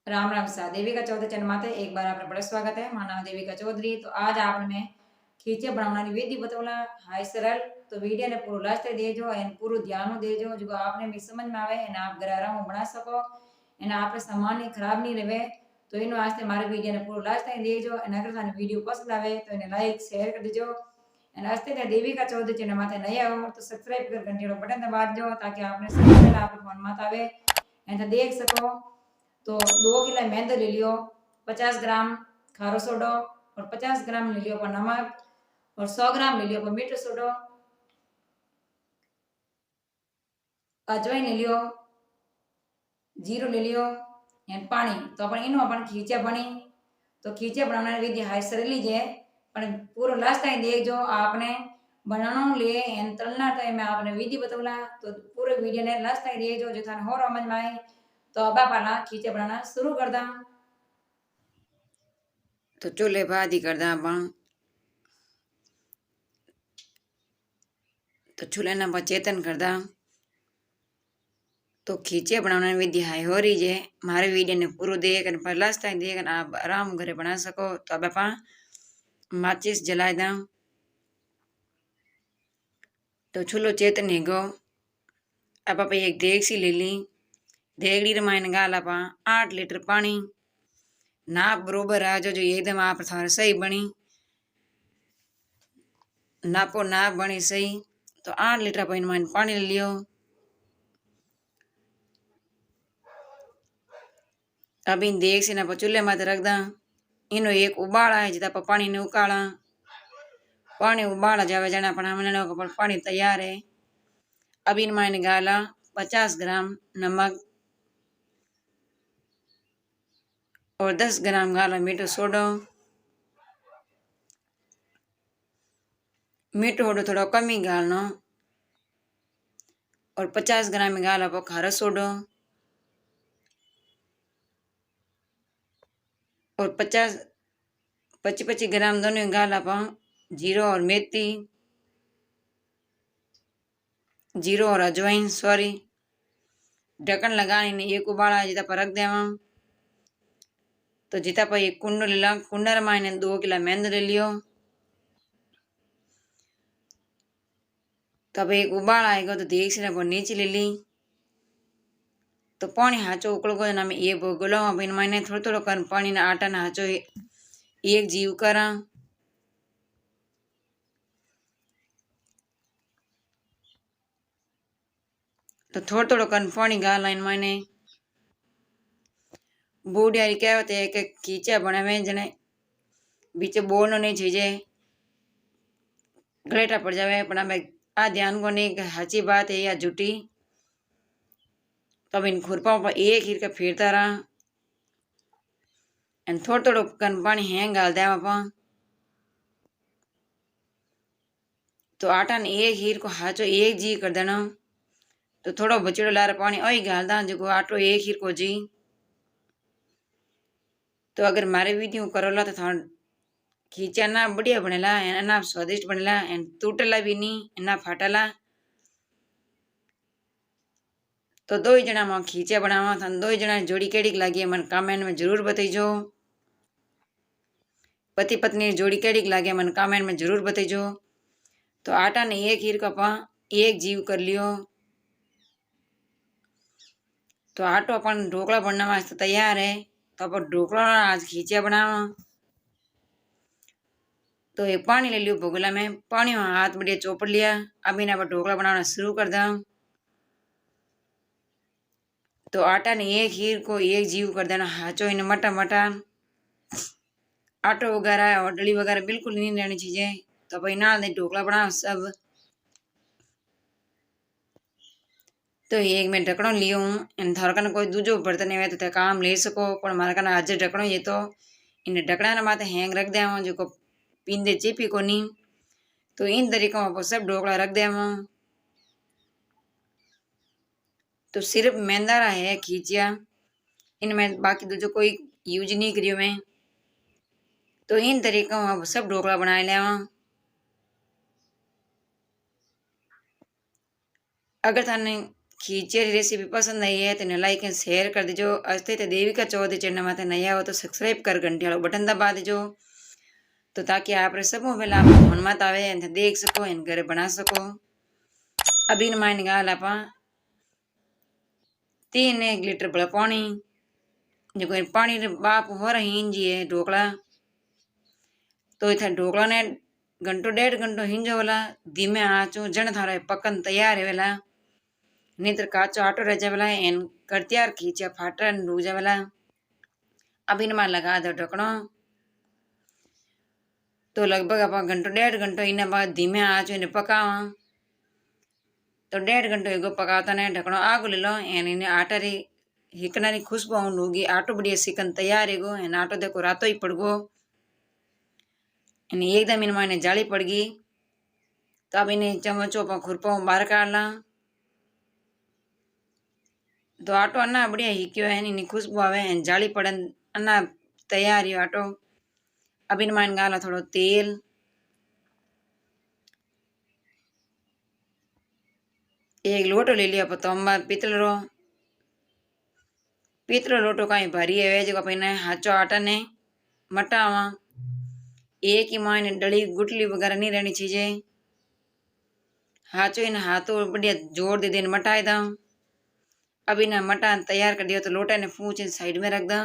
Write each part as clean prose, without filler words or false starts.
राम राम सा देविका चौधरी चैनल माथे एक बार आपने बड़ा स्वागत है। मारा नाम देविका चौधरी। तो आज आपने मैं खींचे बनाने विधि बतौला हाय सरल। तो वीडियो ने पूरा लास्ट तक देजो एन पूरा ध्यान देजो जो आपने भी समझ में आवे एन आप घर आराम बना सको एन आपने सामान ही खराब नहीं रहे। तो इन वास्ते हमारे वीडियो ने पूरा लास्ट तक देजो एन अगर थाने वीडियो पसंद आवे तो इन्हें लाइक शेयर कर दीजो एन हस्ते ने देविका चौधरी चैनल माथे नया हो तो सब्सक्राइब कर घंटी बटन दबा दो ताकि आपने सबसे पहले आपके फोन में आवे एन देख सको। तो 2 किलो मैदा ले लियो, 50 ग्राम खारो सोडो और 50 ग्राम ले लियो पर नमक और 100 ग्राम ले लियो पर मीठो सोडो, अजवाइन ले लियो, जीरो ले लियो एंड पानी। तो अपन इनो अपन खींचा बनी तो खींचा बनाने विधि हाई सरली जे पण पूरो लास्ट टाइम देख जो आपने बनाना ले एंड तलना टाइम में आपने विधि बतौला। तो पूरे वीडियो ने लास्ट टाइम देख जो थाने हो समझ में आए। तो अब अपना खींचा बनाना शुरू कर दा। तो चूल्हे बाद ही करदा अपन तो चूल्हे ना पर चेतन करदा। तो खींचे बनाने विधि हाई हो रही है मारे वीडियो ने पूरा देख पर लास्ट टाइम देख आप आराम घरे बना सको। तो अब आप माचिस जला दा। तो चूल्हो चेतन है गो। अब आप एक देगसी ले ली, देगड़ी रमाइन गाल आप 8 लीटर पानी नाप बरोबर आ जो एकदम आप थारे सही बनी नापो नाप बनी सही। तो 8 लीटर पानी ले लियो। अब इन देख से ना चूल्हे मत रख दा। इनो एक उबाला है जिता पानी ने उकाला पानी उबाला जावे जाना अपना पानी तैयार है। अब इन मायने गाला 50 ग्राम नमक और 10 ग्राम गाला मीठो सोडो। मीठो सोडो थोड़ा कम ही गालनो और 50 ग्राम गाला खारा सोडो और 25-25 ग्राम दोनों गाला जीरो और मेथी जीरो और अजवाइन सॉरी। ढक्कन लगाने एक उबाला जिता पर रख देवा। तो जिता पर एक कुंडो ले ला कुंडा मायने 2 किलो मैदा ले लियो। तब एक उबाल आएगा तो देख से नीचे ले ली। तो पानी हाचो उकल गो ना ये बोलो अब इन मैंने थोड़ा थोड़ा कर पानी ना आटा ना हाचो एक जीव करा। तो थोड़ा थोड़ा कर पानी गाला इन मैंने बूढ़ियारी क्या होते है कि खींचा बने हुए जने बीच बोलना नहीं चाहिए गलेटा पड़ जावे पर हमें आ ध्यान को नहीं हाची बात है या झूठी। तब इन खुरपाओं पर एक हीर का फेरता रहा एंड थोड़ा थोड़ा कन पानी हैंग गाल दे आप। तो आटा ने एक हीर को हाचो एक जी कर देना। तो थोड़ा बचड़ो लार पानी ओही गाल दा जो आटो एक हीर को जी। तो अगर मारे वीडियो करोला तो थोड़ा खींचा ना बढ़िया बनेला ना स्वादिष्ट बनेला एंड टूटला भी नहीं ना फाटला। तो दो ही जना में खींचा बनावा था दो ही जना जोड़ी केड़ी लागी मन कमेंट में जरूर बताइजो। पति पत्नी जोड़ी केड़ी लागे मन कमेंट में जरूर बताइजो। तो आटा ने एक हीर का एक जीव कर लियो। तो आटो अपन ढोकला बनने वास्ते तैयार है। तो अपन ढोकला आज खींचा बनावा। तो एक पानी ले लियो भगोला में पानी में हाथ बढ़िया चोपड़ लिया। अब इन्हें अपन ढोकला बनाना शुरू कर दा। तो आटा ने एक हीर को एक जीव कर देना हाचो इन मटा मटा आटो वगैरह और डली वगैरह बिल्कुल नहीं रहनी चाहिए। तो भाई ना दे ढोकला बना सब। तो एक मैं ढकड़ो लियो हूँ इन थार कन कोई दूजो बर्तन है तो काम ले सको पर हमारे कन आज ढकड़ो ये तो इन ढकड़ा ना माथे हैंग रख दे जो को पींदे चिपी को नहीं। तो इन तरीकों पर सब ढोकला रख दे। तो सिर्फ मैंदारा है खींचिया इनमें बाकी दूजो कोई यूज नहीं करियो मैं। तो इन तरीकों अब सब ढोकला बना लिया। अगर थाने खींचे री रेसिपी पसंद आई है तो इन्हें लाइक एंड शेयर कर दीजो। अस्ते तो देविका चौधरी चैनल में नया हो तो सब्सक्राइब कर घंटी वाला बटन दबा दीजो, तो ताकि आप सब पहले आप फोन मत आवे देख सको इन घरे बना सको। अभी इन माइन गाल आप 3 लीटर भला पानी, जो पानी बाप हो रही इंजी है ढोकला, तो इतना ढोकला ने घंटो 1.5 घंटो हिंजो वाला धीमे आँचो जन थारा पकन तैयार है वेला, नहीं तो काचो आटो रह जावेला एन कर तैयार खींचा फाटा डूब जावेला। अब इन में लगा दो ढकनो, तो लगभग आप घंटो 1.5 घंटो इन बाद धीमे आँचो इन्हें पकावा, तो 1.5 घंटो एगो पकाता ने ढकनो आगो ले लो एन इन्हें आटा री हिकना री खुशबू आउंड होगी, आटो बढ़िया सिकन तैयार है गो एन आटो देखो रातो ही पड़ गो, एकदम इन माने जाली पड़ गई। तो अब इन्हें चमचो पर खुरपा बाहर काट ला, तो आटो अन्ना बढ़िया हिक्यो है इन्हें खुशबू आवे एन जाली पड़न अन्ना तैयार है आटो। अब इन मान गाला थोड़ो तेल, एक लोटो ले लिया पतंबा पीतल रो, पीतलो लोटो कहीं भरी है जो अपने हाचो आटा ने मटावा, एक ही मायने डली गुटली वगैरह नहीं रहनी चाहिए, हाचो इन हाथों बढ़िया जोर दे देन मटाए दा। अब इन्हें मटा तैयार कर दिया तो लोटा ने फूच साइड में रख दा।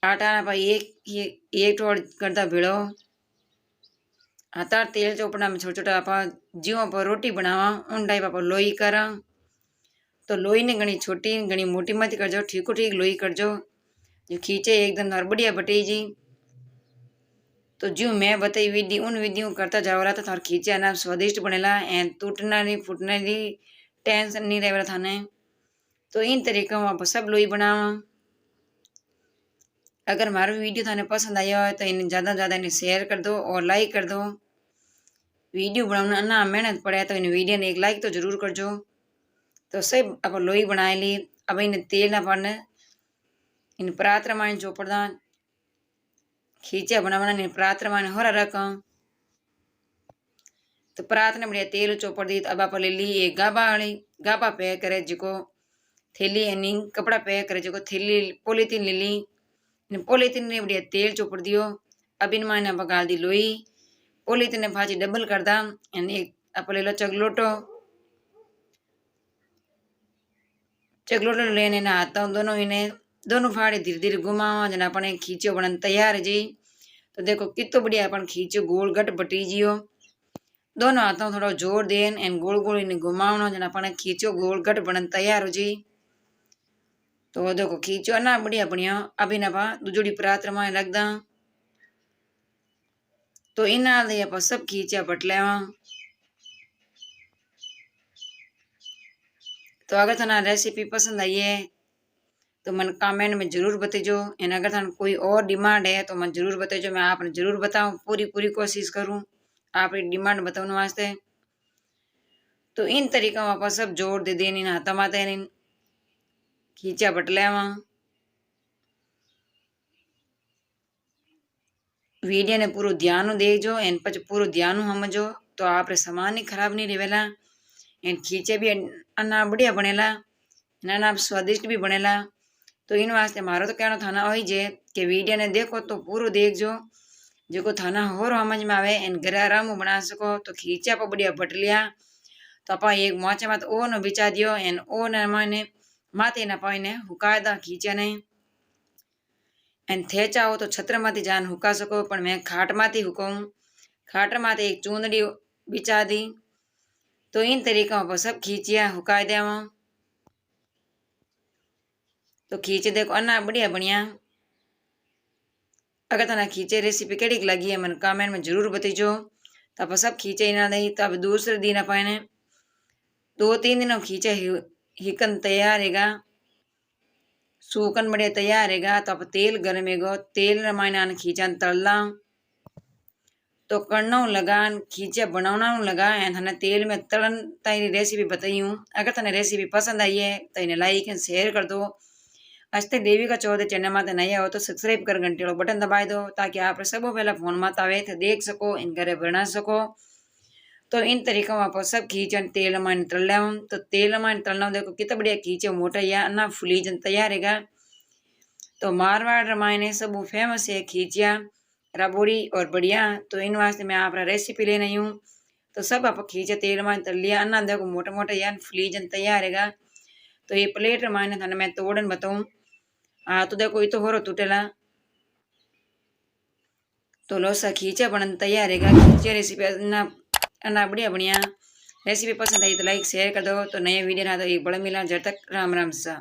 आटा ना भाई एक टोड़ करता भिड़ो, हाथा तेल चोपड़ा में छोटा छोटा आप जीव पर रोटी बनावा उन टाइप आप लोई करा, तो लोई ने घनी छोटी घनी मोटी मत करजो, ठीक ठीक लोई करजो, जो खींचे एकदम और बढ़िया बटे जी। तो जो मैं बताई विधि उन विधियों करता जावला तो थार खींचे ना स्वादिष्ट बनेला एंड टूटना नहीं फूटना नहीं टेंशन नहीं रहेगा थाने। तो इन तरीका आप सब लोई बनावा। अगर हमारा वीडियो थाने पसंद आया हो तो इन्हें ज़्यादा इन्हें शेयर कर दो और लाइक कर दो। वीडियो बनाना ना मेहनत पड़े तो इन वीडियो ने एक लाइक तो जरूर करजो। तो सब आप लोई बनाए ली। अब इन्हें तेल ना पड़ने इन परात रमायण चोपड़ा खींचा बना इन परात रमायण हो रखा, तो परात ने बढ़िया तेल चोपड़ दी। तो अब आप ले ली एक गाबा पैक करे जिको थैली यानी कपड़ा पैक करे जिको थैली पॉलीथीन ले ली, पॉलीथीन ने बढ़िया तेल चोपड़ दियो। अब इन मायने आप गाल दी लोई, पॉलीथीन ने भाजी डबल कर दा यानी आप ले लो चगलोटो लेने ना आता हूँ दोनों फाड़े धीरे धीरे घुमावा जना अपने खींचो बनन तैयार है जी। तो देखो कितो बढ़िया अपन खींचो गोल गट बटी जियो, दोनों हाथों थोड़ा जोर देन एन गोल गोल इन्हें घुमावनो जना अपने खींचो गोल गट बनन तैयार हो जी। तो देखो खींचो ना बढ़िया बढ़िया। अब इन आप दूजोड़ी परात रमाए रख दा, तो इना दे आप सब खींचा बट लेवा। तो अगर थाना रेसिपी पसंद आई है तो मन कमेंट में जरूर बताइजो, एंड अगर थाने कोई और डिमांड है तो मन जरूर बताइजो, मैं आपने जरूर बताऊं, पूरी कोशिश करूं आपकी डिमांड बताने वास्ते। तो इन तरीका आप सब जोर दे देनी ना तमाते इन खींचा बट लेवा। वीडियो ने पूरा ध्यान देखजो एन पछ पूरा ध्यान समझो, तो आप सामान ही खराब नहीं रहेला एंड खींचे भी अन्ना बढ़िया बनेला ना स्वादिष्ट भी बनेला। तो इन वास्ते मारो तो कहना थाना वही जे कि वीडियो ने देखो तो पूरा देखजो, जो थाना होर समझ में आवे एन घरे आराम बना सको। तो खींचा पर बढ़िया बट लिया तो आप एक मोचा मत ओ न बिचा दियो एन ओ न माने माते न पाइने हुकाय दा खींचा ने एन थे चाहो तो छत्र माती जान हुका सको, पर मैं खाट माती हुकाऊं, खाट माते एक चूंदड़ी बिचा दी। तो इन तरीका पर सब खींचिया हुकाय देवा। तो खींचे देखो अन्ना बढ़िया बढ़िया। अगर तना खींचे रेसिपी केड़ी लगी है मन कमेंट में जरूर बताइजो। तो आप सब खींचे ना दई तो अब दूसरे दिन अपने 2-3 दिनों खींचे हिकन तैयार हैगा, सूकन बढ़िया तैयार हैगा। तो आप तेल गर्मेगो, तेल रमायना खींचा तलना, तो करना लगान खींचे बनाना लगा थाने तेल में तलन ताई रेसिपी बताई हूँ। अगर थाने रेसिपी पसंद आई है तो इन्हें लाइक एंड शेयर कर दो। अस्ते देविका चौधरी चैनल में नया हो तो सब्सक्राइब कर घंटे वाला बटन दबाई दो, ताकि आप सब पहला फोन मत आवे तो देख सको इन घरे बना सको। तो इन तरीकों आप सब खींचन तेल में तल लें। तो तेल में तलना देखो कितना बढ़िया खींचे मोटा या ना फुली जन तैयार हैगा। तो मारवाड़ मायने सब फेमस है खींचिया रबोड़ी और बढ़िया। तो इन वास्ते मैं आप रेसिपी लेने आई हूँ। तो सब आप खींचे तेल में तल लिया अन्ना देखो मोटा मोटा या फुली जन तैयार हैगा। तो ये प्लेट मायने थाने मैं तोड़न बताऊँ। हाँ तो देखो ये तो हो रहा टूटेला। तो लोसा खींचा बनन तैयार हैगा। खींचे रेसिपी अन्ना बढ़िया बढ़िया। रेसिपी पसंद आई तो लाइक शेयर कर दो। तो नए वीडियो ना तो एक बड़ा मिला जब तक राम राम सा।